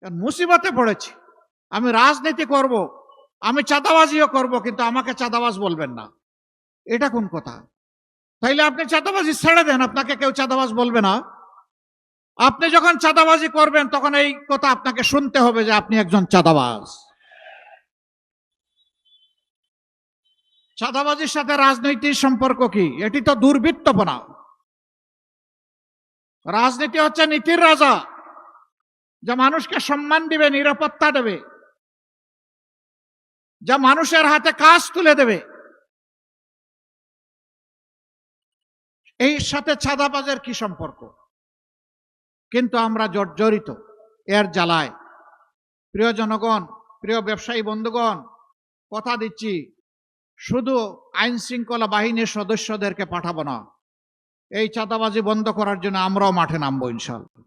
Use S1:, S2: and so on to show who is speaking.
S1: মুসিবতে পড়েছি, আমি রাজনীতি করব, আমি চাঁদাবাজিও করব, কিন্তু আমাকে চাঁদাবাজ বলবেন না। এটা কোন কথা? তাইলে আপনি চাঁদাবাজি ছেড়ে দেন, আপনাকে কেউ চাঁদাবাজ বলবে না। আপনি যখন চাঁদাবাজি করবেন তখন এই কথা আপনাকে শুনতে হবে যে আপনি একজন চাঁদাবাজ। চাঁদাবাজির সাথে রাজনৈতিক সম্পর্ক কি? এটি তো দুর্বৃত্তপনা। রাজনীতি হচ্ছে নীতির রাজা, যা মানুষকে সম্মান দিবে, নিরাপত্তা দেবে, যা মানুষের হাতে কাজ তুলে দেবে। এই সাথে চাঁদাবাজের কি সম্পর্ক? কিন্তু আমরা জর্জরিত এর জ্বালায়। প্রিয় জনগণ, প্রিয় ব্যবসায়ী বন্ধুগণ, কথা দিচ্ছি, শুধু আইন শৃঙ্খলা বাহিনীর সদস্যদেরকে পাঠাবো না, এই চাঁদাবাজি বন্ধ করার জন্য আমরাও মাঠে নামবো ইনশাআল্লাহ।